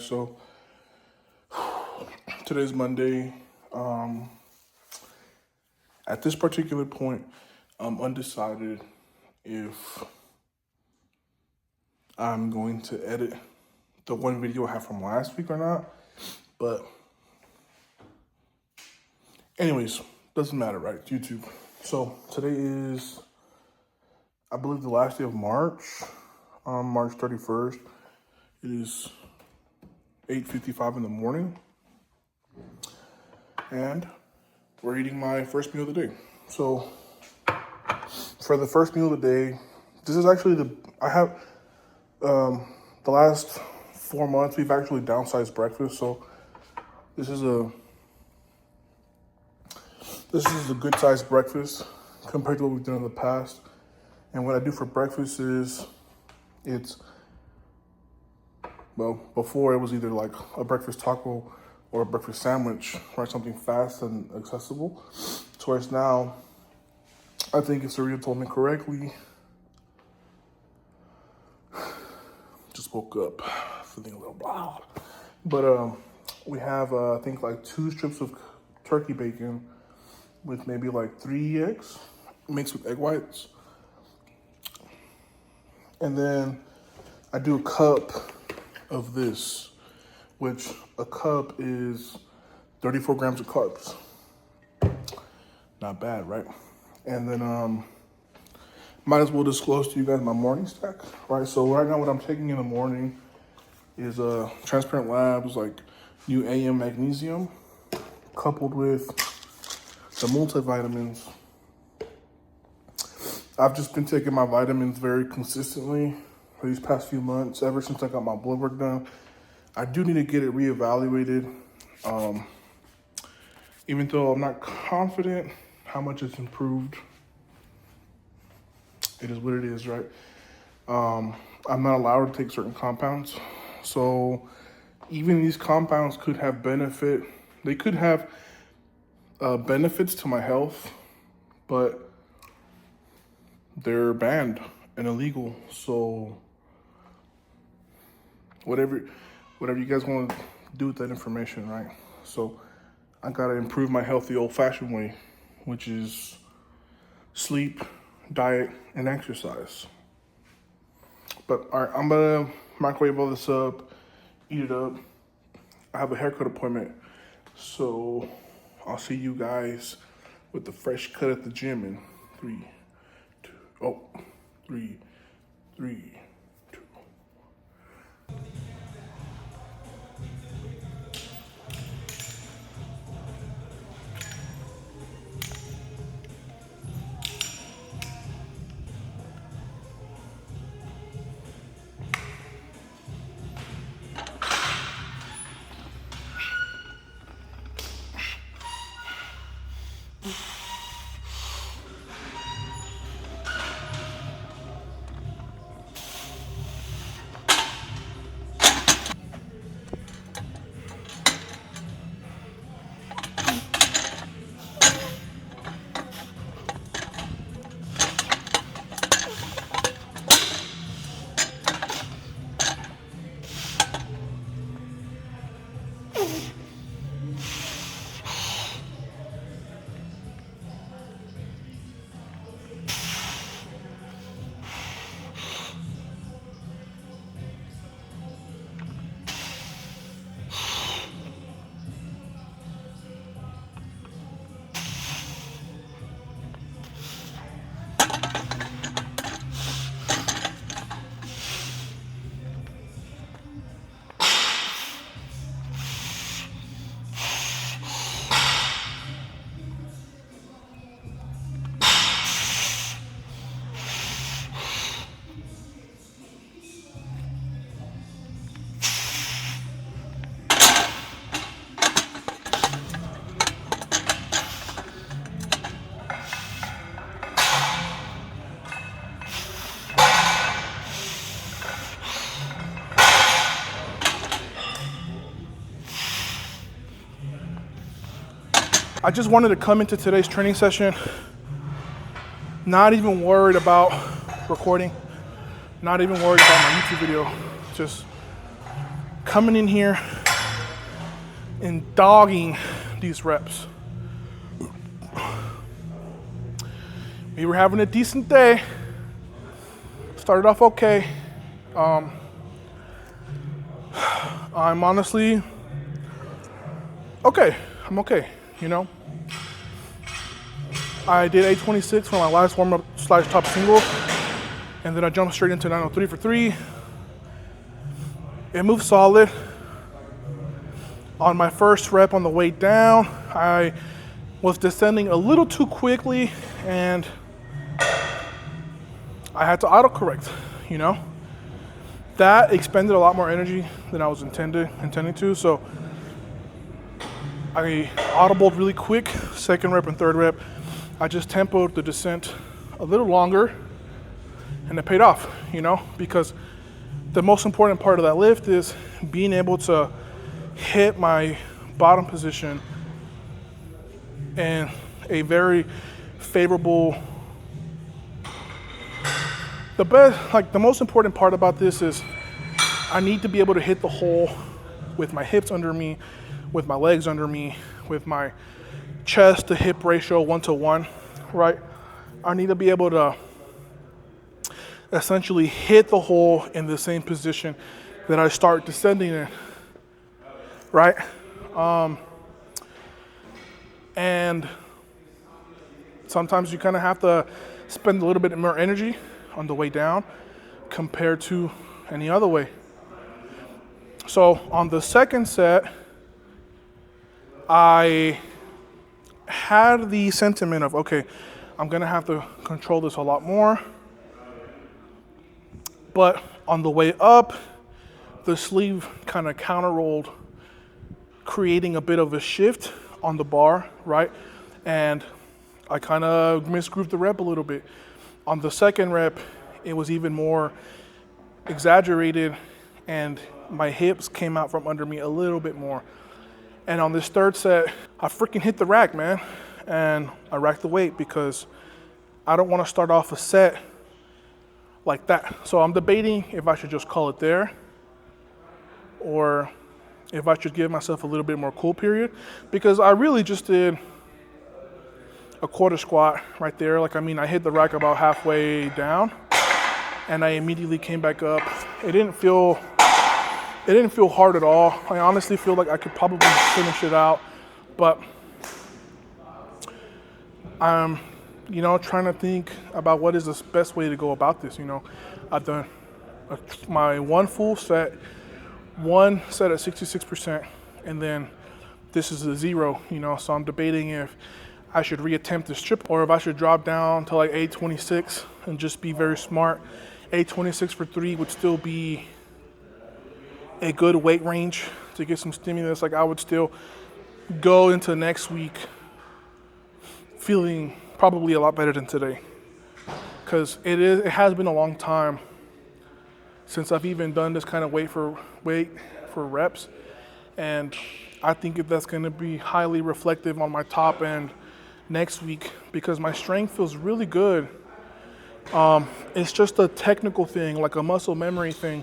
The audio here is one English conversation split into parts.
guys. So today's Monday. At this particular point, I'm undecided if I'm going to edit the one video I have from last week or not. But anyways, doesn't matter, right? It's YouTube. So today is, I believe, the last day of March, March 31st. It is 8:55 in the morning. And we're eating my first meal of the day. So for the first meal of the day, this is actually the last 4 months, we've actually downsized breakfast. So this is a good sized breakfast compared to what we've done in the past. And what I do for breakfast is before it was either like a breakfast taco or a breakfast sandwich, or something fast and accessible. Whereas now, I think if Sarita told me correctly, just woke up feeling a little blah. But we have, I think, like 2 strips of turkey bacon with maybe like 3 eggs mixed with egg whites. And then I do a cup of this, which a cup is 34 grams of carbs. Not bad, right? And then might as well disclose to you guys my morning stack, right? So right now what I'm taking in the morning is Transparent Labs, like new AM magnesium, coupled with the multivitamins. I've just been taking my vitamins very consistently for these past few months, ever since I got my blood work done. I do need to get it reevaluated, even though I'm not confident how much it's improved. It is what it is, right? I'm not allowed to take certain compounds. So even these compounds could have benefit. They could have benefits to my health, but they're banned and illegal. So whatever you guys want to do with that information, right? So I gotta improve my health the old-fashioned way, which is sleep, diet, and exercise. But all right, I'm gonna microwave all this up, eat it up. I have a haircut appointment, so I'll see you guys with the fresh cut at the gym in 3, 2. I just wanted to come into today's training session not even worried about recording, not even worried about my YouTube video, just coming in here and dogging these reps. We were having a decent day. Started off okay. I'm honestly okay. I'm okay, you know. I did 826 for my last warm-up / top single, and then I jumped straight into 903 for 3. It moved solid. On my first rep on the way down, I was descending a little too quickly, and I had to autocorrect, you know. That expended a lot more energy than I was intending to, so I audibled really quick. Second rep and third rep, I just tempoed the descent a little longer, and it paid off, you know, because the most important part of that lift is being able to hit my bottom position in a very favorable. The most important part about this is I need to be able to hit the hole with my hips under me, with my legs under me, with my chest to hip ratio 1-to-1, right? I need to be able to essentially hit the hole in the same position that I start descending in, right? And sometimes you kind of have to spend a little bit more energy on the way down compared to any other way. So on the second set, I had the sentiment of, okay, I'm gonna have to control this a lot more. But on the way up, the sleeve kind of counter rolled, creating a bit of a shift on the bar, right? And I kind of misgrooved the rep a little bit. On the second rep, it was even more exaggerated, and my hips came out from under me a little bit more. And on this third set, I freaking hit the rack, man. And I racked the weight because I don't want to start off a set like that. So I'm debating if I should just call it there or if I should give myself a little bit more cool period, because I really just did a quarter squat right there. I hit the rack about halfway down and I immediately came back up. It didn't feel hard at all. I honestly feel like I could probably finish it out, but I'm, trying to think about what is the best way to go about this. I've done my one set at 66%, and then this is a 0, so I'm debating if I should reattempt this trip or if I should drop down to like 826 and just be very smart. 826 for 3 would still be a good weight range to get some stimulus. I would still go into next week feeling probably a lot better than today, because it has been a long time since I've even done this kind of weight for reps, and I think if that's going to be highly reflective on my top end next week, because my strength feels really good. It's just a technical thing, like a muscle memory thing.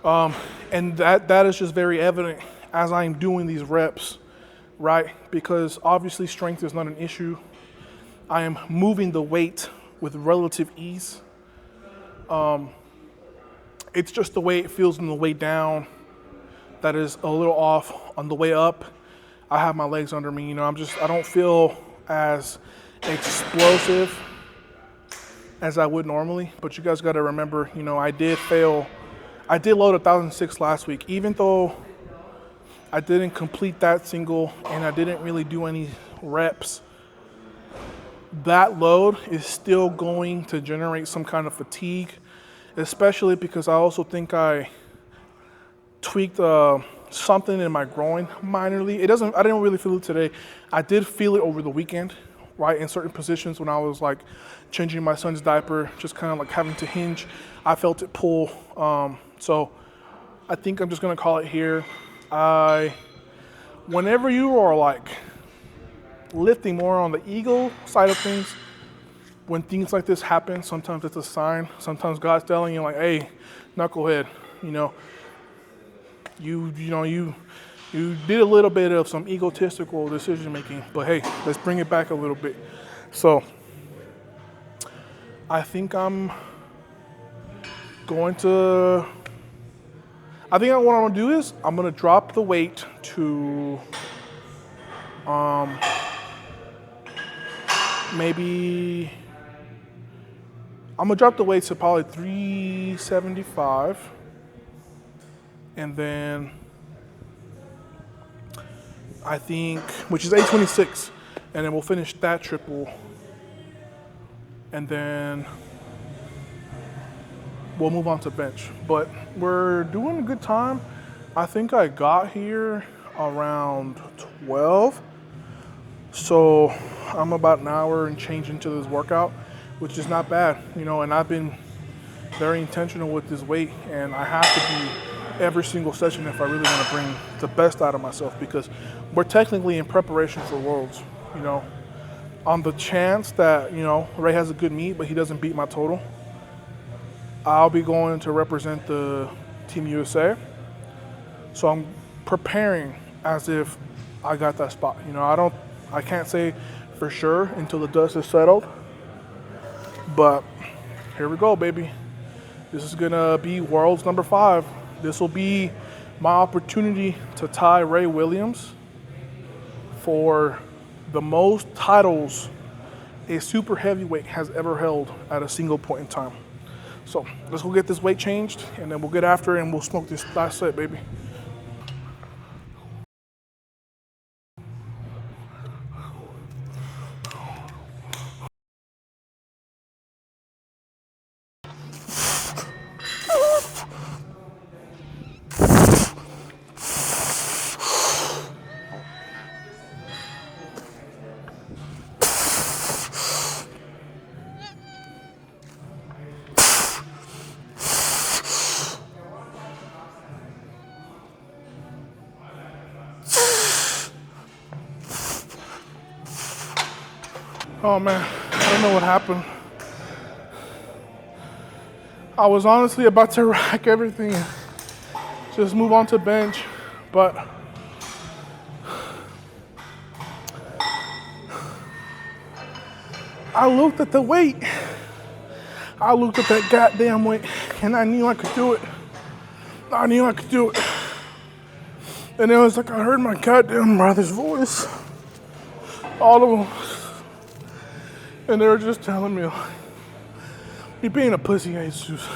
And that is just very evident as I'm doing these reps, right? Because obviously strength is not an issue. I am moving the weight with relative ease. It's just the way it feels on the way down that is a little off. On the way up, I have my legs under me. I don't feel as explosive as I would normally. But you guys got to remember, I did fail. I did load 1,006 last week, even though I didn't complete that single and I didn't really do any reps. That load is still going to generate some kind of fatigue, especially because I also think I tweaked something in my groin minorly. I didn't really feel it today. I did feel it over the weekend, right? In certain positions when I was like changing my son's diaper, just kind of like having to hinge, I felt it pull. So I think I'm just gonna call it here. Whenever you are like lifting more on the ego side of things, when things like this happen, sometimes it's a sign. Sometimes God's telling you like, hey, knucklehead, You did a little bit of some egotistical decision making, but hey, let's bring it back a little bit. So I think I'm going to. I think what I'm gonna do is I'm gonna drop the weight to maybe I'm gonna drop the weight to probably 375, and then I think, which is 826, and then we'll finish that triple, and then we'll move on to bench. But we're doing a good time. I think I got here around 12. So I'm about an hour and change into this workout, which is not bad, and I've been very intentional with this weight, and I have to be every single session if I really want to bring the best out of myself, because we're technically in preparation for Worlds, on the chance that, Ray has a good meet, but he doesn't beat my total. I'll be going to represent the Team USA. So I'm preparing as if I got that spot. I can't say for sure until the dust is settled. But here we go, baby. This is gonna be Worlds number 5. This will be my opportunity to tie Ray Williams for the most titles a super heavyweight has ever held at a single point in time. So let's go get this weight changed, and then we'll get after it and we'll smoke this last set, baby. Oh man, I don't know what happened. I was honestly about to rack everything and just move on to bench, but I looked at the weight. I looked at that goddamn weight, and I knew I could do it. I knew I could do it. And it was like I heard my goddamn brother's voice. All of them. And they were just telling me, you're being a pussy, Jesus.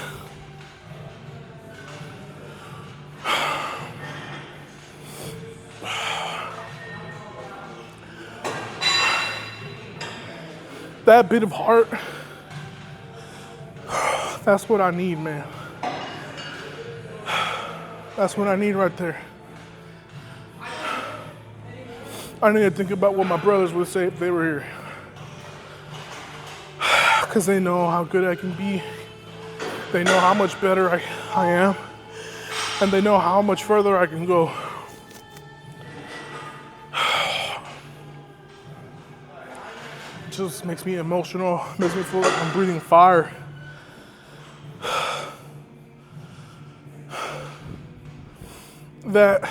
That bit of heart, that's what I need, man. That's what I need right there. I need to think about what my brothers would say if they were here. Because they know how good I can be. They know how much better I am. And they know how much further I can go. It just makes me emotional. Makes me feel like I'm breathing fire. That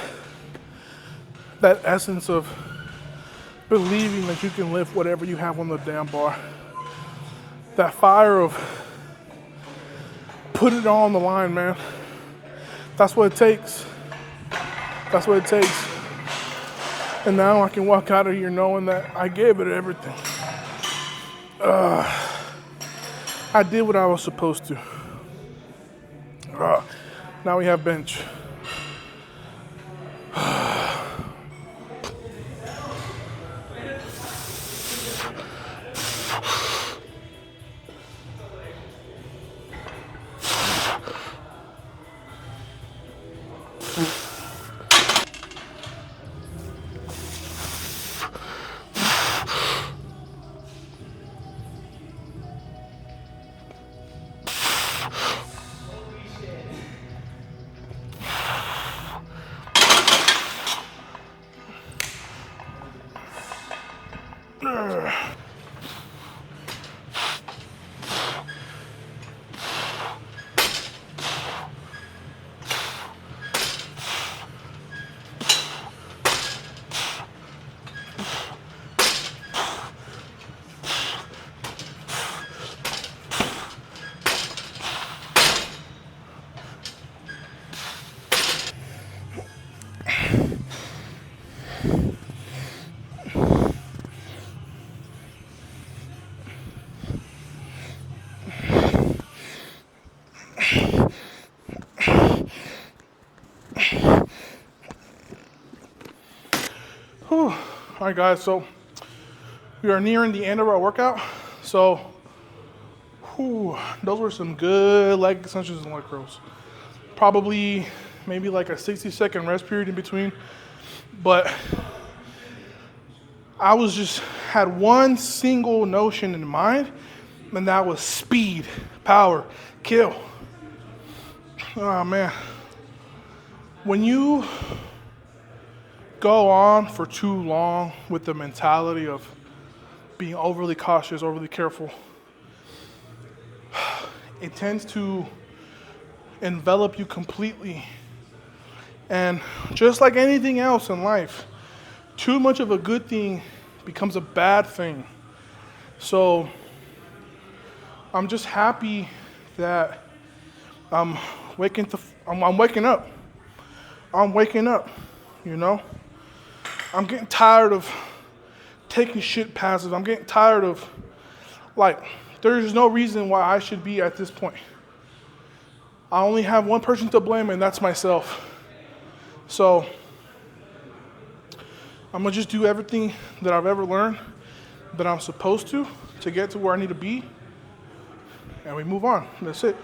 essence of believing that you can lift whatever you have on the damn bar. That fire of put it all on the line, man. That's what it takes. That's what it takes. And now I can walk out of here knowing that I gave it everything. I did what I was supposed to. Now we have bench. Whew. All right, guys, so we are nearing the end of our workout. So, those were some good leg extensions and leg curls. Probably maybe like a 60-second rest period in between. But I had one single notion in mind, and that was speed, power, kill. Oh man. When you go on for too long with the mentality of being overly cautious, overly careful, it tends to envelop you completely. And just like anything else in life, too much of a good thing becomes a bad thing. So I'm just happy that I'm waking up. I'm waking up, you know? I'm getting tired of taking shit passive. I'm getting tired of, there's no reason why I should be at this point. I only have one person to blame, and that's myself. So I'm gonna just do everything that I've ever learned that I'm supposed to get to where I need to be, and we move on. That's it.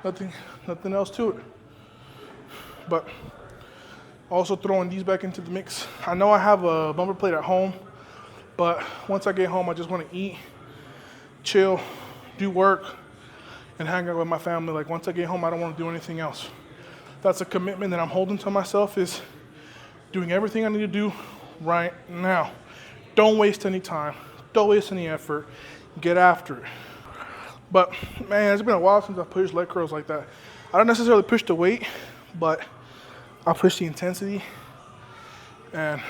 Nothing else to it. But also throwing these back into the mix. I know I have a bumper plate at home, but once I get home, I just want to eat, chill, do work, and hang out with my family. Like once I get home, I don't want to do anything else. That's a commitment that I'm holding to myself, is doing everything I need to do right now. Don't waste any time. Don't waste any effort. Get after it. But man, it's been a while since I pushed leg curls like that. I don't necessarily push the weight, but I push the intensity. And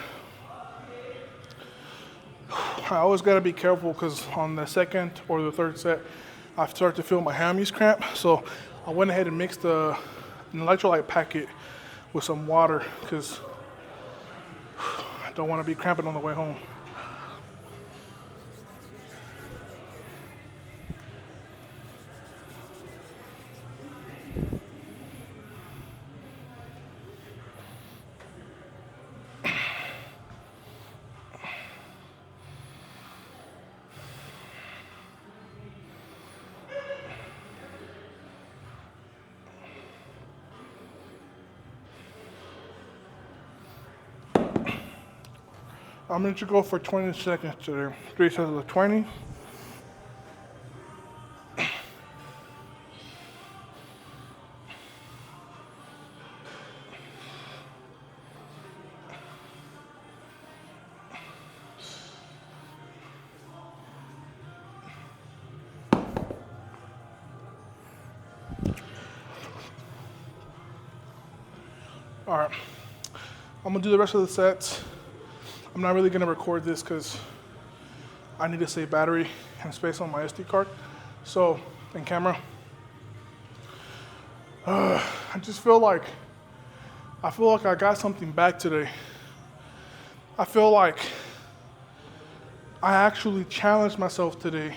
I always got to be careful because on the second or the third set, I start to feel my hammies cramp. So I went ahead and mixed an electrolyte packet with some water because I don't want to be cramping on the way home. I'm going to go for 20 seconds today. 3 sets of 20. All right, I'm gonna do the rest of the sets. I'm not really gonna record this because I need to save battery and space on my SD card. So, and camera. I feel like I got something back today. I feel like I actually challenged myself today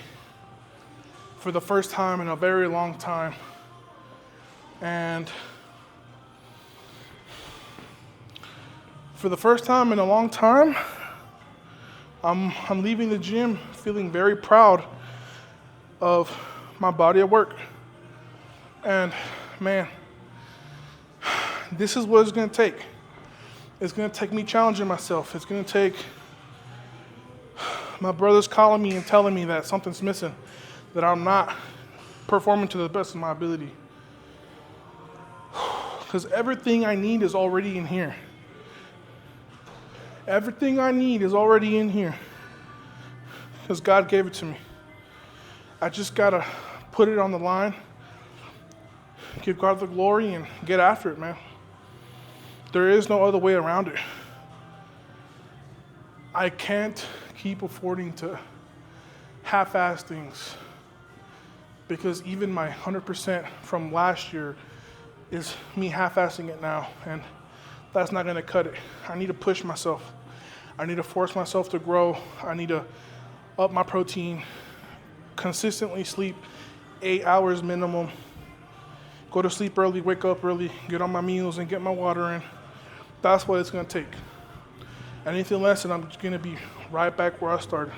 for the first time in a very long time. And for the first time in a long time, I'm leaving the gym feeling very proud of my body at work. And man, this is what it's gonna take. It's gonna take me challenging myself. It's gonna take my brothers calling me and telling me that something's missing, that I'm not performing to the best of my ability. Because everything I need is already in here. Everything I need is already in here because God gave it to me. I just gotta put it on the line, give God the glory, and get after it, man. There is no other way around it. I can't keep affording to half-ass things because even my 100% from last year is me half-assing it now, and that's not gonna cut it. I need to push myself. I need to force myself to grow. I need to up my protein, consistently sleep 8 hours minimum, go to sleep early, wake up early, get on my meals and get my water in. That's what it's gonna take. Anything less and I'm gonna be right back where I started.